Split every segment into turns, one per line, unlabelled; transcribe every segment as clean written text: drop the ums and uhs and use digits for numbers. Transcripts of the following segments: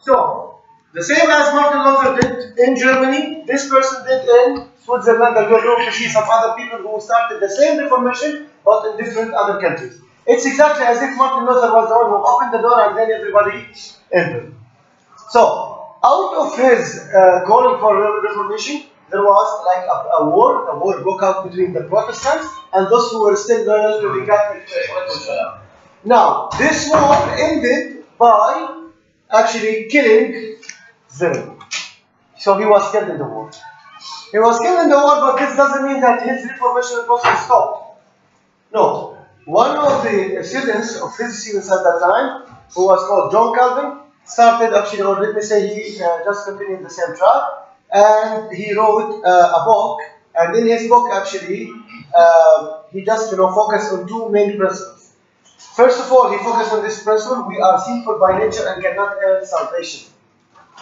So, the same as Martin Luther did in Germany, this person did in Switzerland, and we're going to see some other people who started the same Reformation but in different other countries. It's exactly as if Martin Luther was the one who opened the door and then everybody entered. So, out of his calling for Reformation, there was like a war broke out between the Protestants and those who were still loyal to the Catholic Church. Now, this war ended by actually killing them. So he was killed in the war. He was killed in the war, but this doesn't mean that his reformation process stopped. No. One of the students of his students at that time, who was called John Calvin, started actually, or let me say, he just continued the same track, and he wrote a book. And in his book, actually, he just focused on two main principles. First of all, he focused on this principle: we are sinful by nature and cannot earn salvation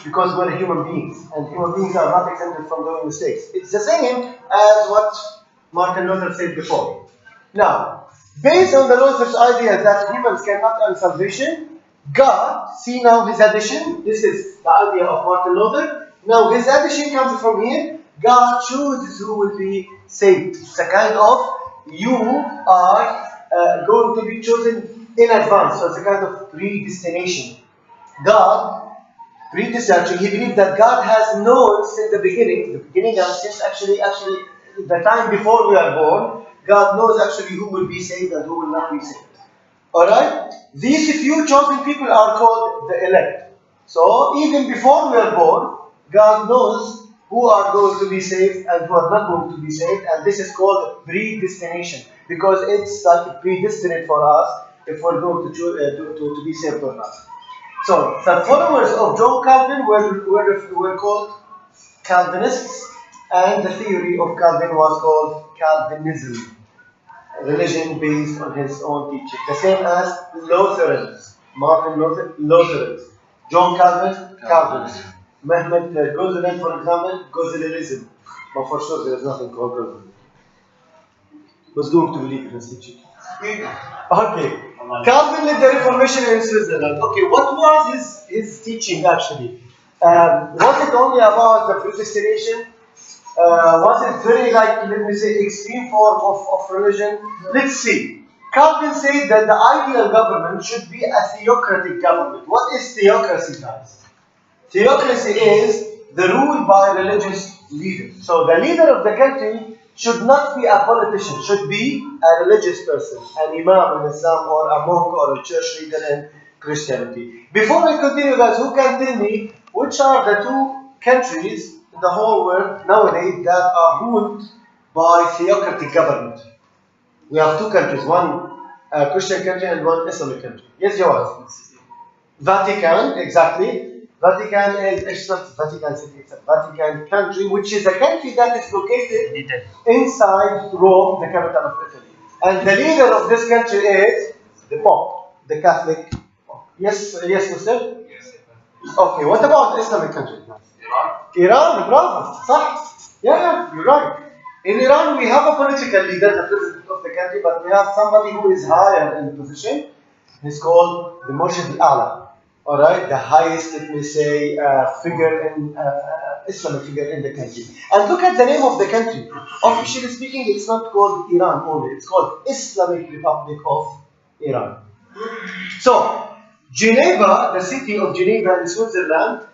because we're human beings, and human beings are not exempted from doing mistakes. It's the same as what Martin Luther said before. Now, based on the Luther's idea that humans cannot earn salvation, God, see now his addition, this is the idea of Martin Luther. Now his addition comes from here. God chooses who will be saved. It's a kind of, you are going to be chosen in advance. So it's a kind of predestination. God, predestination, he believed that God has known since the beginning and since actually the time before we are born, God knows actually who will be saved and who will not be saved. Alright? These few chosen people are called the elect. So even before we are born, God knows who are going to be saved and who are not going to be saved, and this is called predestination because it's like predestined for us if we're going to be saved or not. So the followers of John Calvin were called Calvinists, and the theory of Calvin was called Calvinism, religion based on his own teaching. The same as Lutherans, Martin Luther, Lutherans, John Calvin, Calvinist. Mehmet Gödelen, for example, Gödelelism. But for sure, there is nothing called Gödelen. Who's going to believe in his teaching? Okay. Calvin led the Reformation in Switzerland. Okay, what was his teaching actually? Was it only about the predestination? Was it very like, let me say, extreme form of religion? Let's see. Calvin said that the ideal government should be a theocratic government. What is theocracy, guys? Theocracy is the rule by religious leaders. So the leader of the country should not be a politician, should be a religious person, an imam in Islam or a monk or a church leader in Christianity. Before we continue, guys, who can tell me which are the two countries in the whole world nowadays that are ruled by theocratic government? We have two countries, one Christian country and one Islamic country. Yes, Jawad. Vatican, exactly. Vatican is not Vatican City, it's a Vatican country, which is a country that is located inside Rome, the capital of Italy. And the leader of this country is the Pope, the Catholic Pope. Yes, Mr. Yes. Okay, what about Islamic country? Iran, bravo, صح. Yeah, you're right. In Iran, we have a political leader, the president of the country, but we have somebody who is higher in the position. He's called the Murshid al-A'la. All right, the highest, let me say, figure in Islamic figure in the country. And look at the name of the country. Officially speaking, it's not called Iran only. It's called Islamic Republic of Iran. So, Geneva, the city of Geneva in Switzerland,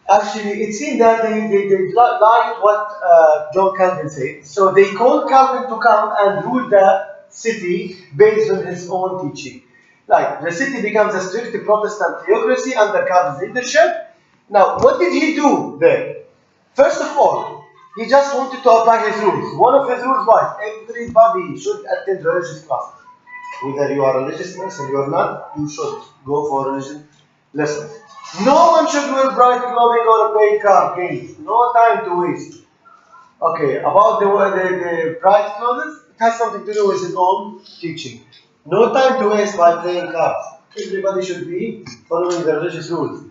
actually, it seemed that they liked what John Calvin said. So they called Calvin to come and rule the city based on his own teaching. Like, the city becomes a strict Protestant theocracy under Calvin's leadership. Now, what did he do there? First of all, he just wanted to apply his rules. One of his rules was everybody should attend religious classes. Whether you are a religious person or not, you should go for religion lessons. No one should wear bright clothing or pay car games. No time to waste. Okay, about the bright clothes, it has something to do with his own teaching. No time to waste by playing cards. Everybody should be following the religious rules.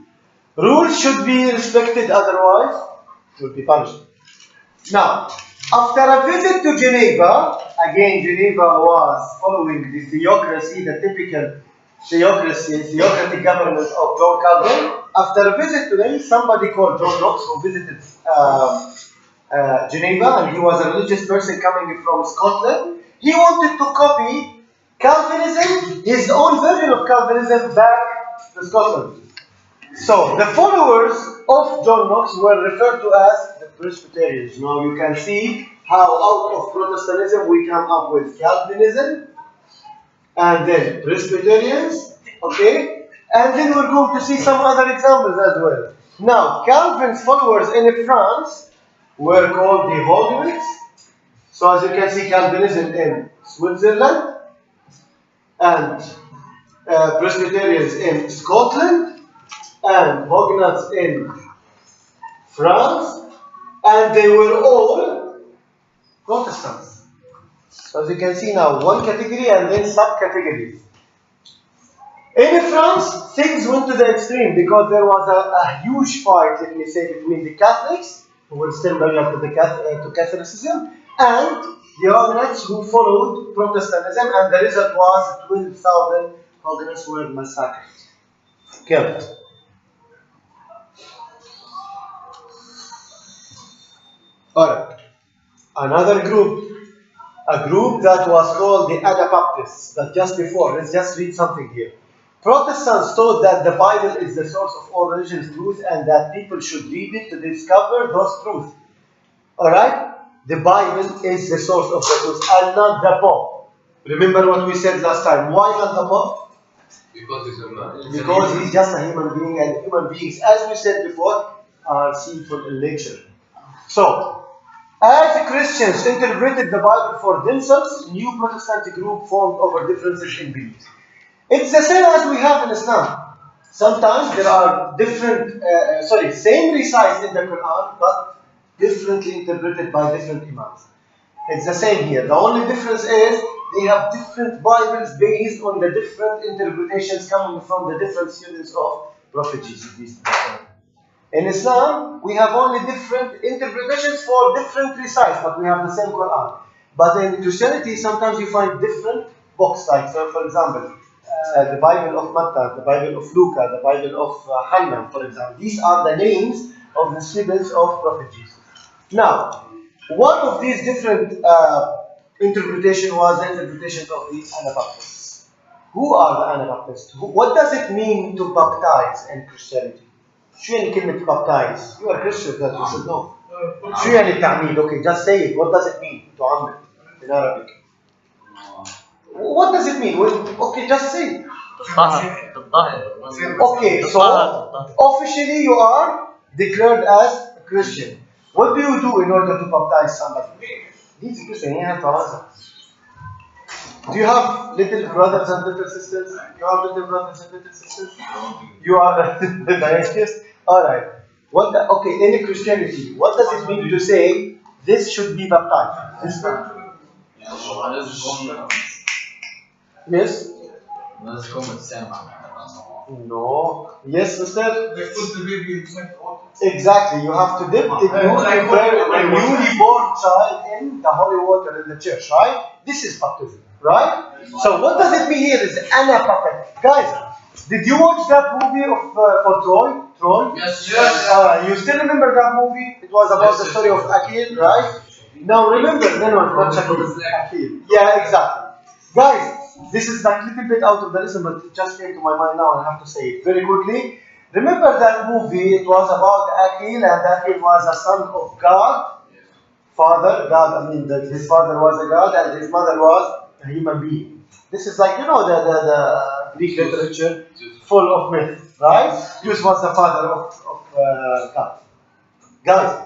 Rules should be respected, otherwise you will be punished. Now, after a visit to Geneva, again Geneva was following the theocracy, the typical theocratic government of John Calvin. After a visit to them, somebody called John Knox, who visited Geneva, and he was a religious person coming from Scotland. He wanted to copy Calvinism, his own version of Calvinism, back to Scotland. So the followers of John Knox were referred to as the Presbyterians. Now you can see how out of Protestantism we come up with Calvinism and then Presbyterians, okay? And then we're going to see some other examples as well. Now, Calvin's followers in France were called the Huguenots. So as you can see, Calvinism in Switzerland and Presbyterians in Scotland and Huguenots in France, and they were all Protestants. So as you can see now, one category and then subcategories. In France, things went to the extreme because there was a huge fight, let me say, between the Catholics, who were still loyal to Catholicism, and the Huguenots who followed Protestantism, and the result was 12,000 Huguenots were massacred, killed. Alright, another group, a group that was called the Anabaptists, but just before, let's just read something here. Protestants taught that the Bible is the source of all religious truth and that people should read it to discover those truths. Alright? The Bible is the source of the truth and not the Pope. Remember what we said last time. Why not the Pope? Because he's just a human being, and human beings, as we said before, are sinful in nature. So, as Christians interpreted the Bible for themselves, new Protestant group formed over differences in beliefs. It's the same as we have in Islam. Sometimes there are different, same recites in the Quran, but differently interpreted by different imams. It's the same here. The only difference is they have different Bibles based on the different interpretations coming from the different students of Prophet Jesus. In Islam, we have only different interpretations for different recites, but we have the same Quran. But in Christianity, sometimes you find different books, like, for example, the Bible of Matta, the Bible of Luca, the Bible of Hannah, for example. These are the names of the students of Prophet Jesus. Now, one of these different interpretations was the interpretation of the Anabaptists. Who are the Anabaptists? What does it mean to baptize in Christianity? شو يعني كلمة baptize? You are Christian, that you should know. شو يعني التعميد? Okay, just say it. What does it mean? تعمد in Arabic. What does it mean? Well, okay, just say it. Okay, so officially you are declared as a Christian. What do you do in order to baptize somebody? He's a Christian, he has to answer. Do you have little brothers and little sisters? You have little brothers and little sisters? You are the atheist? Alright. Okay, in Christianity, what does it mean to say this should be baptized? Yes? No. Yes, sister?
They put the baby in the water.
Exactly. You have to dip a newly born child in the holy water in the church, right? This is baptism, right? So what does it mean here is Anabaptist. Guys, did you watch that movie for Troy? Troy?
Yes.
You still remember that movie? It was about the story of Achille, right? Now remember, not Achille. Yeah, exactly. Guys, this is like a little bit out of the lesson, but it just came to my mind now and I have to say it very quickly. Remember that movie? It was about Achille, and Achille was a son of God. Father, God, I mean, his father was a God and his mother was a human being. This is like, the Greek literature full of myth, right? Zeus was the father of God. Guys,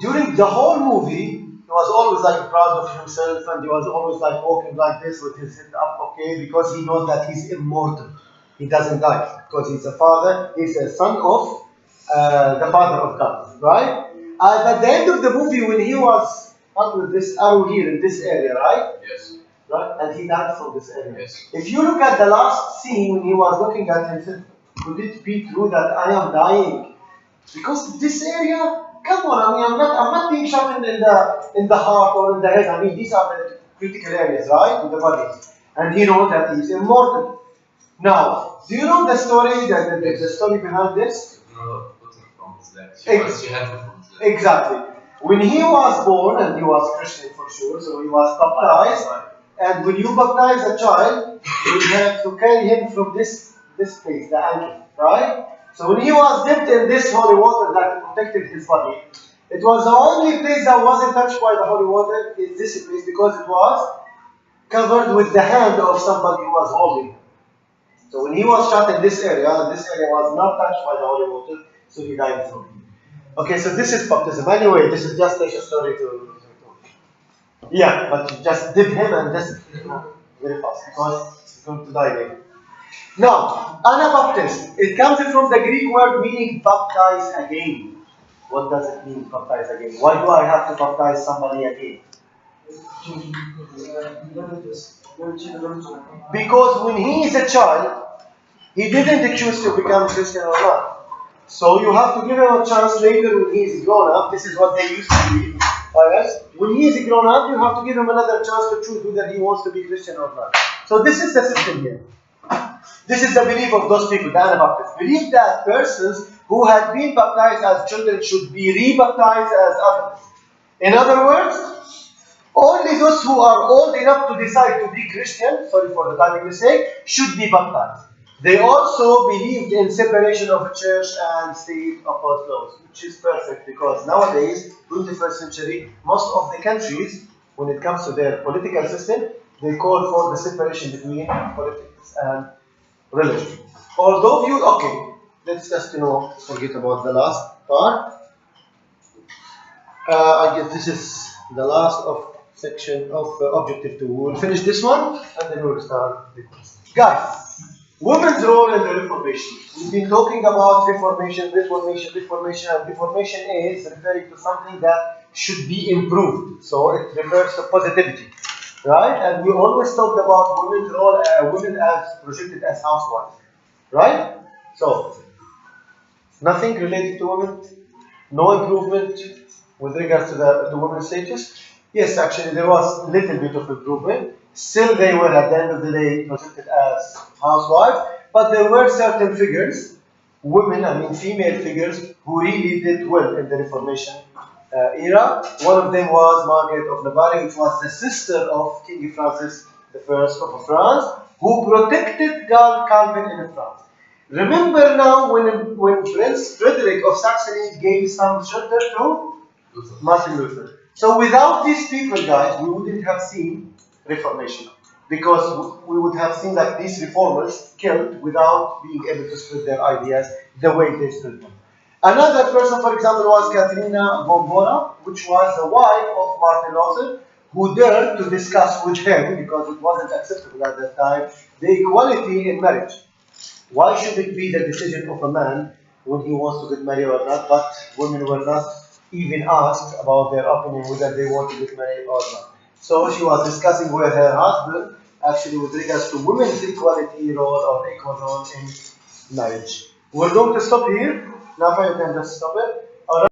during the whole movie, he was always like proud of himself and he was always like walking like this with his head up, okay, because he knows that he's immortal. He doesn't die because he's a father, he's a son of the father of God, right? At the end of the movie, when he was under this arrow here in this area, right?
Yes.
Right? And he died from this area.
Yes.
If you look at the last scene when he was looking at himself, could it be true that I am dying? Because this area, come on, I mean, I'm not being shot in the heart or in the head. I mean, these are the critical areas, right? In the body. And he knows that he's immortal. Now, do you know the story, the story behind this?
No, from his leg. She had it from his leg.
Exactly. When he was born, and he was Christian for sure, so he was baptized. And when you baptize a child, you have to carry him from this place, the ankle, right? So when he was dipped in this holy water that protected his body, it was the only place that wasn't touched by the holy water is this place because it was covered with the hand of somebody who was holding him. So when he was shot in this area was not touched by the holy water, so he died from it. Okay, so this is baptism. Anyway, this is just like a story to yeah, but you just dip him and just very fast because he's going to die later. Now, Anabaptist, it comes from the Greek word meaning baptize again. What does it mean, baptize again? Why do I have to baptize somebody again? Because when he is a child, he didn't choose to become Christian or not. So you have to give him a chance later when he is grown up. This is what they used to be. Alright? When he is grown up, you have to give him another chance to choose whether he wants to be Christian or not. So this is the system here. This is the belief of those people, the Anabaptists. Believe that persons who had been baptized as children should be re-baptized as adults. In other words, only those who are old enough to decide to be Christian, sorry for the timing mistake, should be baptized. They also believed in separation of church and state apostles, which is perfect because nowadays, 21st century, most of the countries, when it comes to their political system, they call for the separation between politics and religion. Although you, okay, let's just forget about the last part. I guess this is the last of section of objective 2. We'll finish this one and then we'll start the quiz. Guys. Women's role in the Reformation. We've been talking about Reformation, and Reformation is referring to something that should be improved. So it refers to positivity, right? And we always talked about women's role, women as projected as housewives, right? So nothing related to women, no improvement with regards to women's status. Yes, actually there was a little bit of improvement. Still, they were at the end of the day projected as housewives, but there were certain figures, women, I mean female figures, who really did well in the Reformation era. One of them was Margaret of Navarre, which was the sister of King Francis I of France, who protected Calvin in France. Remember now when Prince Frederick of Saxony gave some shelter to Martin Luther. So without these people, guys, we wouldn't have seen Reformation, because we would have seen like these reformers killed without being able to spread their ideas the way they spread them. Another person, for example, was Katharina von Bora, which was the wife of Martin Luther, who dared to discuss with him, because it wasn't acceptable at that time, the equality in marriage. Why should it be the decision of a man when he wants to get married or not, but women were not even asked about their opinion whether they want to get married or not. So she was discussing with her husband, actually with regards to women's equality role or equal role in marriage. We're going to stop here. Nafa, you can just stop it.